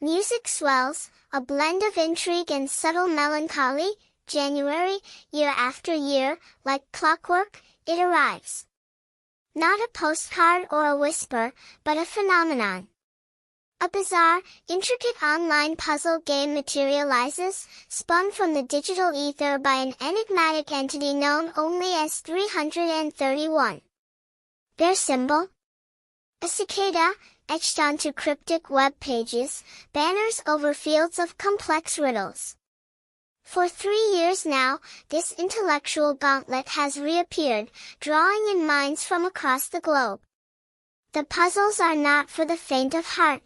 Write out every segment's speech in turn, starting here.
Music swells, a blend of intrigue and subtle melancholy. January, year after year, like clockwork, it arrives. Not a postcard or a whisper, but a phenomenon. A bizarre, intricate online puzzle game materializes, spun from the digital ether by an enigmatic entity known only as 331. Their symbol? A cicada, etched onto cryptic web pages, banners over fields of complex riddles. For 3 years now, this intellectual gauntlet has reappeared, drawing in minds from across the globe. The puzzles are not for the faint of heart.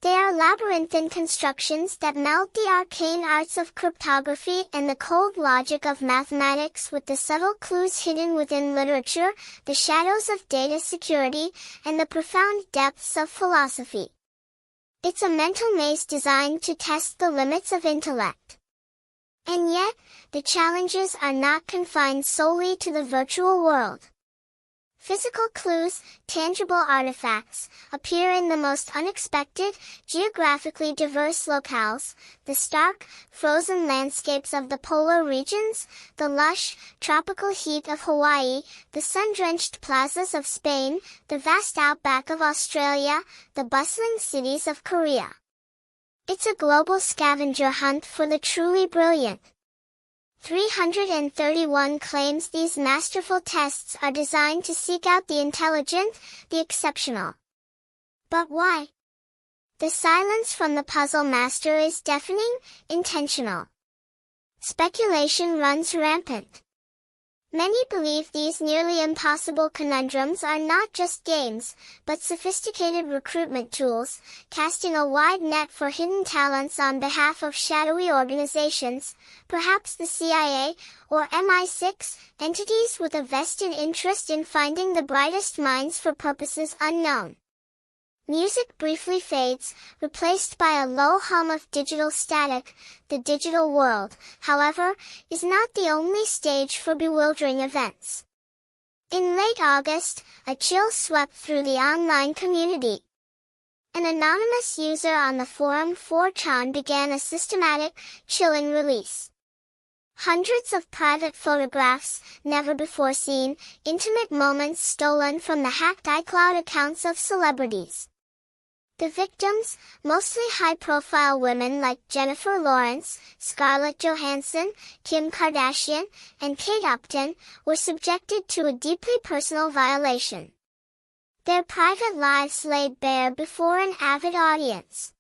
They are labyrinthine constructions that meld the arcane arts of cryptography and the cold logic of mathematics with the subtle clues hidden within literature, the shadows of data security, and the profound depths of philosophy. It's a mental maze designed to test the limits of intellect. And yet, the challenges are not confined solely to the virtual world. Physical clues, tangible artifacts, appear in the most unexpected, geographically diverse locales: the stark, frozen landscapes of the polar regions, the lush, tropical heat of Hawaii, the sun-drenched plazas of Spain, the vast outback of Australia, the bustling cities of Korea. It's a global scavenger hunt for the truly brilliant. 331 claims these masterful tests are designed to seek out the intelligent, the exceptional. But why? The silence from the puzzle master is deafening, intentional. Speculation runs rampant. Many believe these nearly impossible conundrums are not just games, but sophisticated recruitment tools, casting a wide net for hidden talents on behalf of shadowy organizations, perhaps the CIA, or MI6, entities with a vested interest in finding the brightest minds for purposes unknown. Music briefly fades, replaced by a low hum of digital static. The digital world, however, is not the only stage for bewildering events. In late August, a chill swept through the online community. An anonymous user on the forum 4chan began a systematic, chilling release. Hundreds of private photographs, never before seen, intimate moments stolen from the hacked iCloud accounts of celebrities. The victims, mostly high-profile women like Jennifer Lawrence, Scarlett Johansson, Kim Kardashian, and Kate Upton, were subjected to a deeply personal violation. Their private lives laid bare before an avid audience.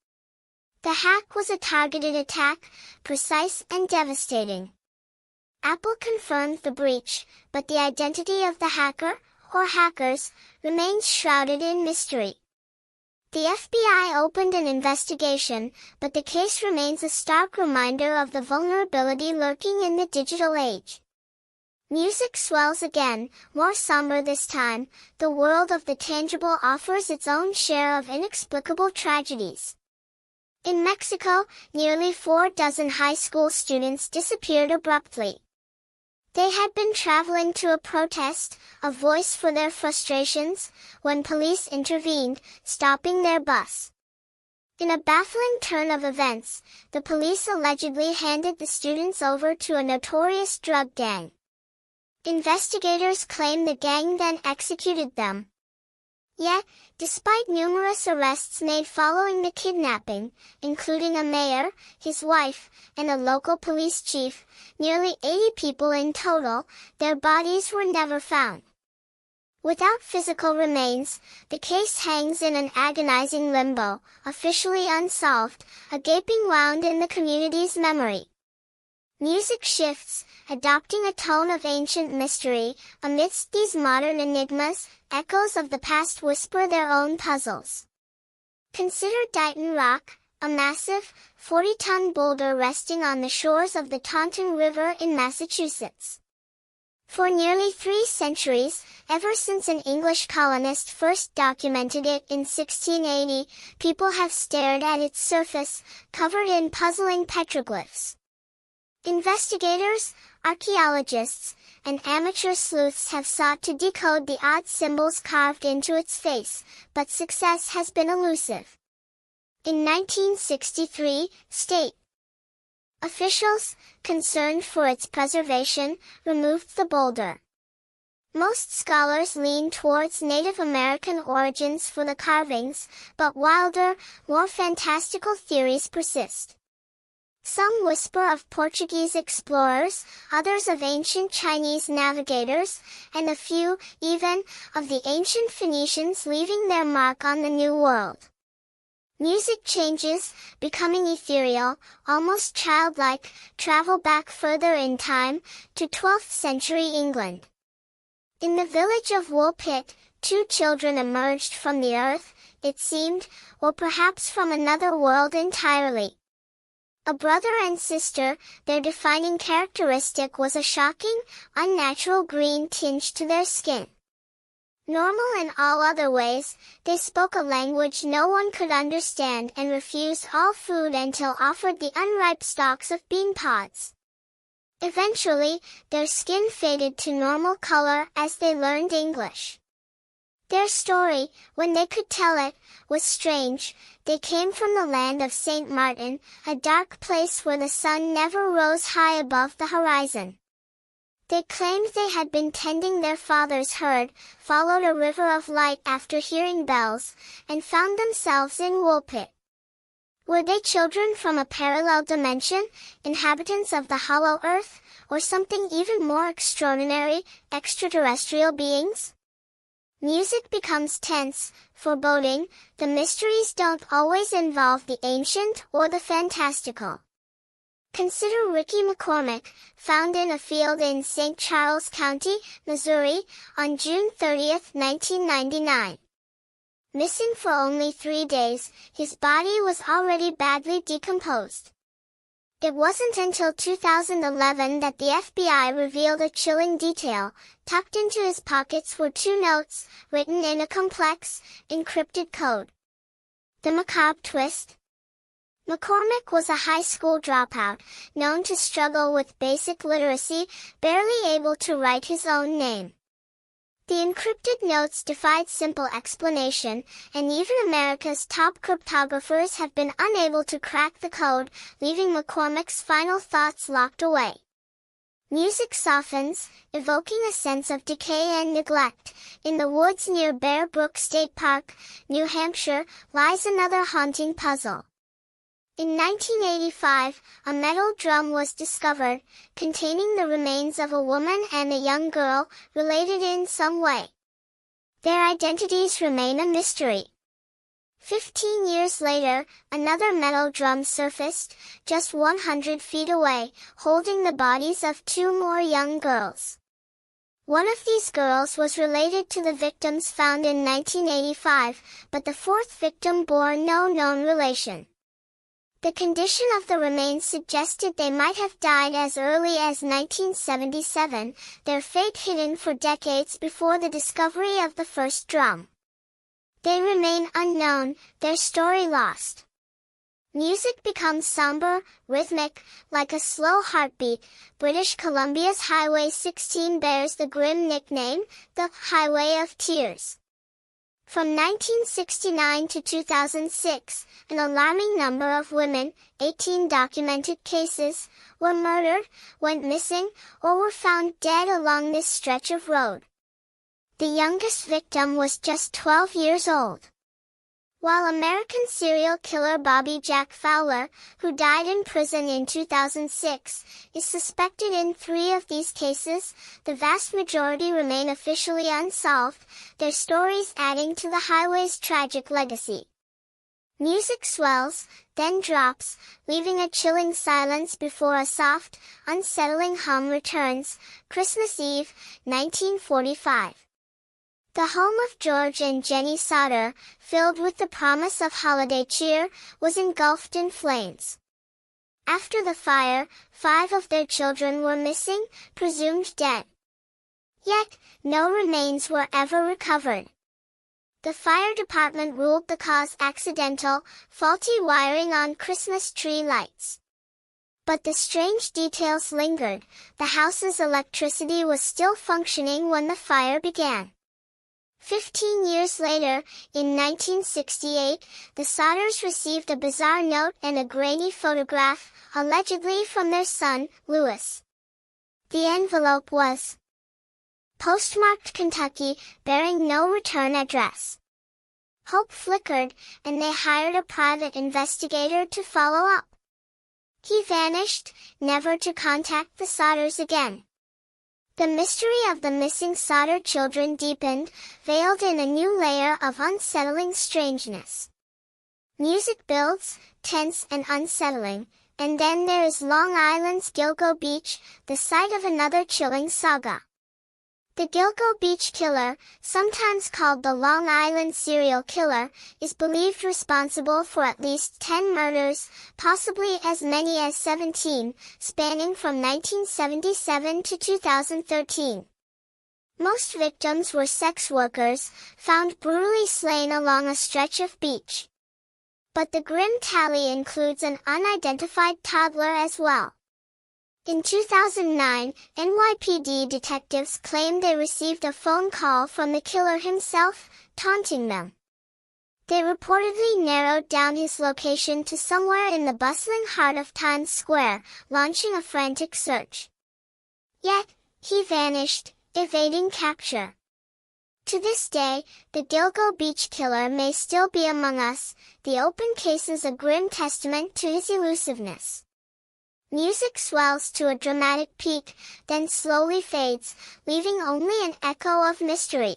The hack was a targeted attack, precise and devastating. Apple confirmed the breach, but the identity of the hacker, or hackers, remains shrouded in mystery. The FBI opened an investigation, but the case remains a stark reminder of the vulnerability lurking in the digital age. Music swells again, more somber this time. The world of the tangible offers its own share of inexplicable tragedies. In Mexico, nearly 4 dozen high school students disappeared abruptly. They had been traveling to a protest, a voice for their frustrations, when police intervened, stopping their bus. In a baffling turn of events, the police allegedly handed the students over to a notorious drug gang. Investigators claim the gang then executed them. Yet, despite numerous arrests made following the kidnapping, including a mayor, his wife, and a local police chief, nearly 80 people in total, their bodies were never found. Without physical remains, the case hangs in an agonizing limbo, officially unsolved, a gaping wound in the community's memory. Music shifts, adopting a tone of ancient mystery. Amidst these modern enigmas, echoes of the past whisper their own puzzles. Consider Dighton Rock, a massive, 40-ton boulder resting on the shores of the Taunton River in Massachusetts. For nearly 3 centuries, ever since an English colonist first documented it in 1680, people have stared at its surface, covered in puzzling petroglyphs. Investigators, archaeologists, and amateur sleuths have sought to decode the odd symbols carved into its face, but success has been elusive. In 1963, state officials, concerned for its preservation, removed the boulder. Most scholars lean towards Native American origins for the carvings, but wilder, more fantastical theories persist. Some whisper of Portuguese explorers, others of ancient Chinese navigators, and a few, even, of the ancient Phoenicians leaving their mark on the New World. Music changes, becoming ethereal, almost childlike, travel back further in time, to 12th century England. In the village of Woolpit, two children emerged from the earth, it seemed, or perhaps from another world entirely. A brother and sister, their defining characteristic was a shocking, unnatural green tinge to their skin. Normal in all other ways, they spoke a language no one could understand and refused all food until offered the unripe stalks of bean pods. Eventually, their skin faded to normal color as they learned English. Their story, when they could tell it, was strange. They came from the land of St. Martin, a dark place where the sun never rose high above the horizon. They claimed they had been tending their father's herd, followed a river of light after hearing bells, and found themselves in Woolpit. Were they children from a parallel dimension, inhabitants of the hollow earth, or something even more extraordinary, extraterrestrial beings? Music becomes tense, foreboding. The mysteries don't always involve the ancient or the fantastical. Consider Ricky McCormick, found in a field in St. Charles County, Missouri, on June 30, 1999. Missing for only 3 days, his body was already badly decomposed. It wasn't until 2011 that the FBI revealed a chilling detail. Tucked into his pockets were 2 notes, written in a complex, encrypted code. The macabre twist? McCormick was a high school dropout, known to struggle with basic literacy, barely able to write his own name. The encrypted notes defied simple explanation, and even America's top cryptographers have been unable to crack the code, leaving McCormick's final thoughts locked away. Music softens, evoking a sense of decay and neglect. In the woods near Bear Brook State Park, New Hampshire, lies another haunting puzzle. In 1985, a metal drum was discovered, containing the remains of a woman and a young girl, related in some way. Their identities remain a mystery. 15 years later, another metal drum surfaced, just 100 feet away, holding the bodies of 2 more young girls. One of these girls was related to the victims found in 1985, but the 4th victim bore no known relation. The condition of the remains suggested they might have died as early as 1977, their fate hidden for decades before the discovery of the first drum. They remain unknown, their story lost. Music becomes somber, rhythmic, like a slow heartbeat. British Columbia's Highway 16 bears the grim nickname, the Highway of Tears. From 1969 to 2006, an alarming number of women, 18 documented cases, were murdered, went missing, or were found dead along this stretch of road. The youngest victim was just 12 years old. While American serial killer Bobby Jack Fowler, who died in prison in 2006, is suspected in 3 of these cases, the vast majority remain officially unsolved, their stories adding to the highway's tragic legacy. Music swells, then drops, leaving a chilling silence before a soft, unsettling hum returns. Christmas Eve, 1945. The home of George and Jenny Sauter, filled with the promise of holiday cheer, was engulfed in flames. After the fire, 5 of their children were missing, presumed dead. Yet, no remains were ever recovered. The fire department ruled the cause accidental, faulty wiring on Christmas tree lights. But the strange details lingered. The house's electricity was still functioning when the fire began. 15 years later, in 1968, the Sodders received a bizarre note and a grainy photograph, allegedly from their son, Louis. The envelope was postmarked Kentucky, bearing no return address. Hope flickered, and they hired a private investigator to follow up. He vanished, never to contact the Sodders again. The mystery of the missing Sodder children deepened, veiled in a new layer of unsettling strangeness. Music builds, tense and unsettling, and then there is Long Island's Gilgo Beach, the site of another chilling saga. The Gilgo Beach killer, sometimes called the Long Island serial killer, is believed responsible for at least 10 murders, possibly as many as 17, spanning from 1977 to 2013. Most victims were sex workers, found brutally slain along a stretch of beach. But the grim tally includes an unidentified toddler as well. In 2009, NYPD detectives claimed they received a phone call from the killer himself, taunting them. They reportedly narrowed down his location to somewhere in the bustling heart of Times Square, launching a frantic search. Yet, he vanished, evading capture. To this day, the Gilgo Beach killer may still be among us. The open case is a grim testament to his elusiveness. Music swells to a dramatic peak, then slowly fades, leaving only an echo of mystery.